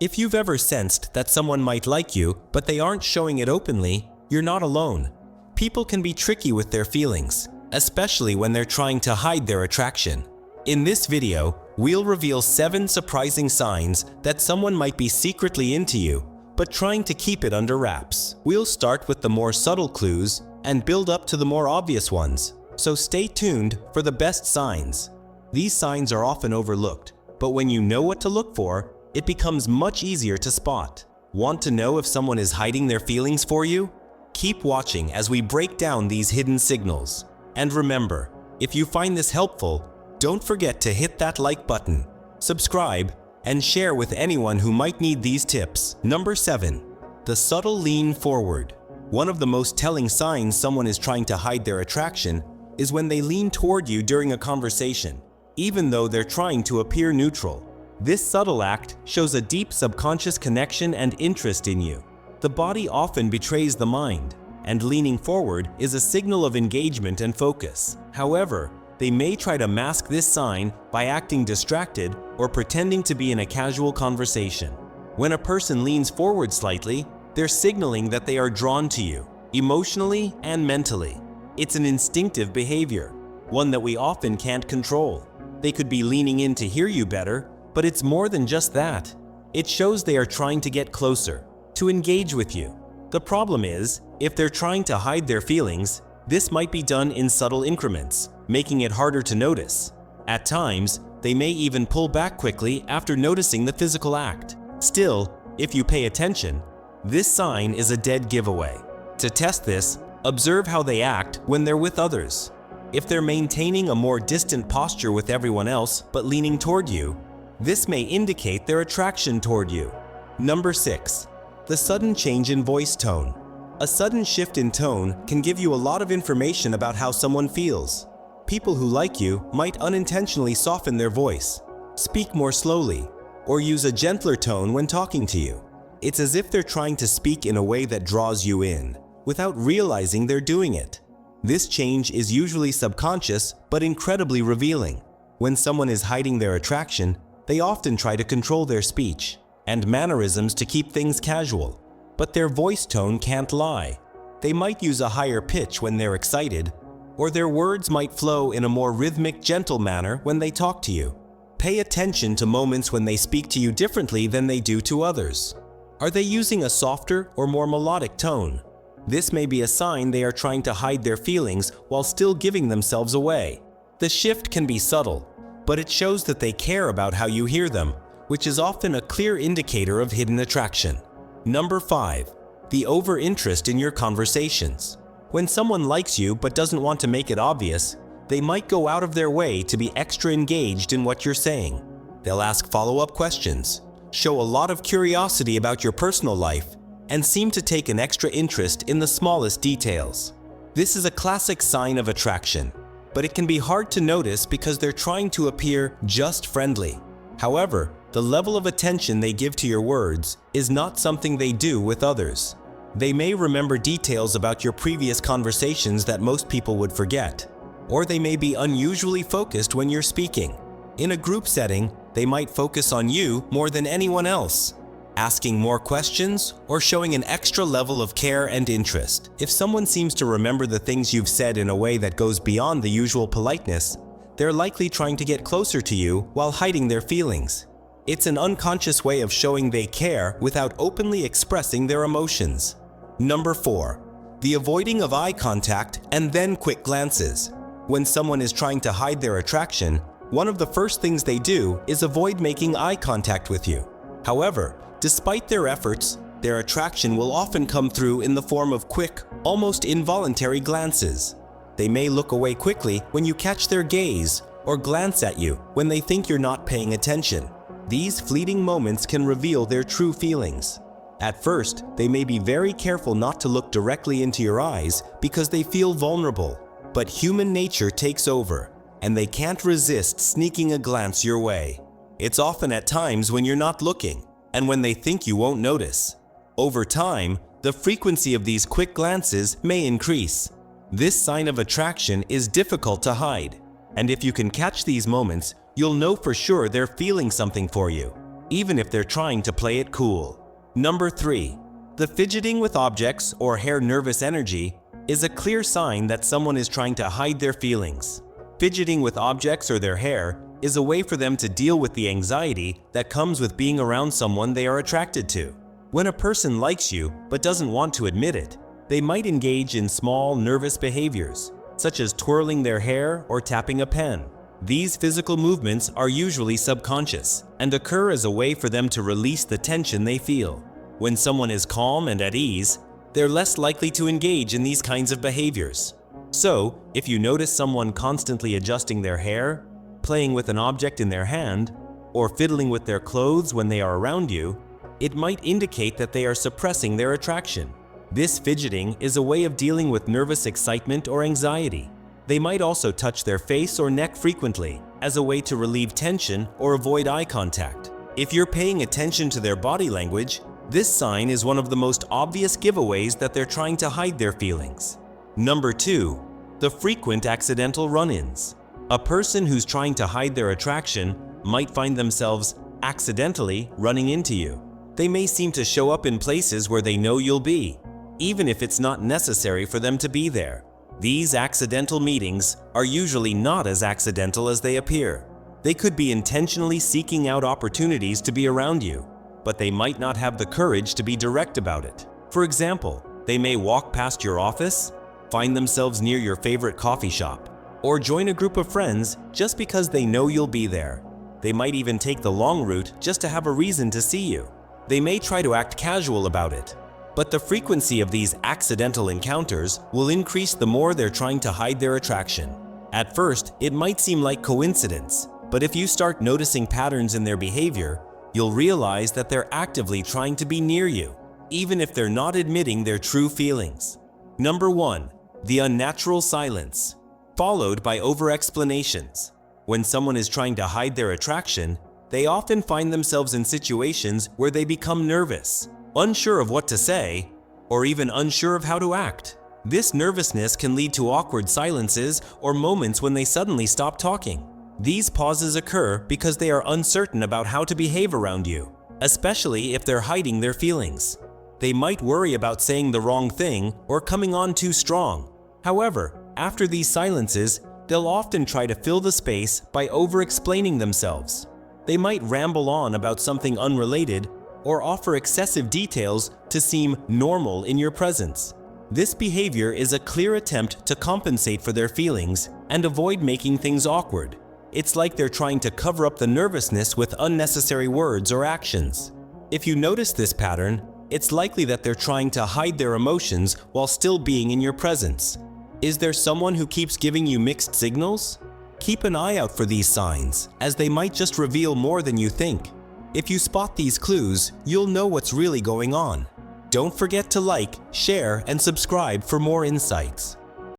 If you've ever sensed that someone might like you, but they aren't showing it openly, you're not alone. People can be tricky with their feelings, especially when they're trying to hide their attraction. In this video, we'll reveal 7 surprising signs that someone might be secretly into you, but trying to keep it under wraps. We'll start with the more subtle clues and build up to the more obvious ones, so stay tuned for the best signs. These signs are often overlooked, but when you know what to look for, it becomes much easier to spot. Want to know if someone is hiding their feelings for you? Keep watching as we break down these hidden signals. And remember, if you find this helpful, don't forget to hit that like button, subscribe, and share with anyone who might need these tips. Number 7. The subtle lean forward. One of the most telling signs someone is trying to hide their attraction is when they lean toward you during a conversation, even though they're trying to appear neutral. This subtle act shows a deep subconscious connection and interest in you. The body often betrays the mind, and leaning forward is a signal of engagement and focus. However, they may try to mask this sign by acting distracted or pretending to be in a casual conversation. When a person leans forward slightly, they're signaling that they are drawn to you, emotionally and mentally. It's an instinctive behavior, one that we often can't control. They could be leaning in to hear you better, but it's more than just that. It shows they are trying to get closer, to engage with you. The problem is, if they're trying to hide their feelings, this might be done in subtle increments, making it harder to notice. At times, they may even pull back quickly after noticing the physical act. Still, if you pay attention, this sign is a dead giveaway. To test this, observe how they act when they're with others. If they're maintaining a more distant posture with everyone else but leaning toward you, this may indicate their attraction toward you. Number 6. The sudden change in voice tone. A sudden shift in tone can give you a lot of information about how someone feels. People who like you might unintentionally soften their voice, speak more slowly, or use a gentler tone when talking to you. It's as if they're trying to speak in a way that draws you in, without realizing they're doing it. This change is usually subconscious but incredibly revealing. When someone is hiding their attraction, they often try to control their speech and mannerisms to keep things casual. But their voice tone can't lie. They might use a higher pitch when they're excited, or their words might flow in a more rhythmic, gentle manner when they talk to you. Pay attention to moments when they speak to you differently than they do to others. Are they using a softer or more melodic tone? This may be a sign they are trying to hide their feelings while still giving themselves away. The shift can be subtle, but it shows that they care about how you hear them, which is often a clear indicator of hidden attraction. Number 5. The over-interest in your conversations. When someone likes you but doesn't want to make it obvious, they might go out of their way to be extra engaged in what you're saying. They'll ask follow-up questions, show a lot of curiosity about your personal life, and seem to take an extra interest in the smallest details. This is a classic sign of attraction, but it can be hard to notice because they're trying to appear just friendly. However, the level of attention they give to your words is not something they do with others. They may remember details about your previous conversations that most people would forget, or they may be unusually focused when you're speaking. In a group setting, they might focus on you more than anyone else, asking more questions or showing an extra level of care and interest. If someone seems to remember the things you've said in a way that goes beyond the usual politeness, they're likely trying to get closer to you while hiding their feelings. It's an unconscious way of showing they care without openly expressing their emotions. Number 4. The avoiding of eye contact and then quick glances. When someone is trying to hide their attraction, one of the first things they do is avoid making eye contact with you. However, despite their efforts, their attraction will often come through in the form of quick, almost involuntary glances. They may look away quickly when you catch their gaze or glance at you when they think you're not paying attention. These fleeting moments can reveal their true feelings. At first, they may be very careful not to look directly into your eyes because they feel vulnerable. But human nature takes over, and they can't resist sneaking a glance your way. It's often at times when you're not looking, and when they think you won't notice. Over time, the frequency of these quick glances may increase. This sign of attraction is difficult to hide, and if you can catch these moments, you'll know for sure they're feeling something for you. even if they're trying to play it cool. Number 3. The fidgeting with objects or hair nervous energy is a clear sign that someone is trying to hide their feelings. Fidgeting with objects or their hair is a way for them to deal with the anxiety that comes with being around someone they are attracted to. When a person likes you but doesn't want to admit it, they might engage in small, nervous behaviors, such as twirling their hair or tapping a pen. These physical movements are usually subconscious and occur as a way for them to release the tension they feel. When someone is calm and at ease, they're less likely to engage in these kinds of behaviors. So, if you notice someone constantly adjusting their hair, playing with an object in their hand, or fiddling with their clothes when they are around you, it might indicate that they are suppressing their attraction. This fidgeting is a way of dealing with nervous excitement or anxiety. They might also touch their face or neck frequently as a way to relieve tension or avoid eye contact. If you're paying attention to their body language, this sign is one of the most obvious giveaways that they're trying to hide their feelings. Number 2. The frequent accidental run-ins. A person who's trying to hide their attraction might find themselves accidentally running into you. They may seem to show up in places where they know you'll be, even if it's not necessary for them to be there. These accidental meetings are usually not as accidental as they appear. They could be intentionally seeking out opportunities to be around you, but they might not have the courage to be direct about it. For example, they may walk past your office, find themselves near your favorite coffee shop, or join a group of friends just because they know you'll be there. They might even take the long route just to have a reason to see you. They may try to act casual about it, but the frequency of these accidental encounters will increase the more they're trying to hide their attraction. At first, it might seem like coincidence, but if you start noticing patterns in their behavior, you'll realize that they're actively trying to be near you, even if they're not admitting their true feelings. Number 1. The unnatural silence, followed by over-explanations. When someone is trying to hide their attraction, they often find themselves in situations where they become nervous, unsure of what to say, or even unsure of how to act. This nervousness can lead to awkward silences or moments when they suddenly stop talking. These pauses occur because they are uncertain about how to behave around you, especially if they're hiding their feelings. They might worry about saying the wrong thing or coming on too strong. However, after these silences, they'll often try to fill the space by over-explaining themselves. They might ramble on about something unrelated or offer excessive details to seem normal in your presence. This behavior is a clear attempt to compensate for their feelings and avoid making things awkward. It's like they're trying to cover up the nervousness with unnecessary words or actions. If you notice this pattern, it's likely that they're trying to hide their emotions while still being in your presence. Is there someone who keeps giving you mixed signals? Keep an eye out for these signs, as they might just reveal more than you think. If you spot these clues, you'll know what's really going on. Don't forget to like, share, and subscribe for more insights.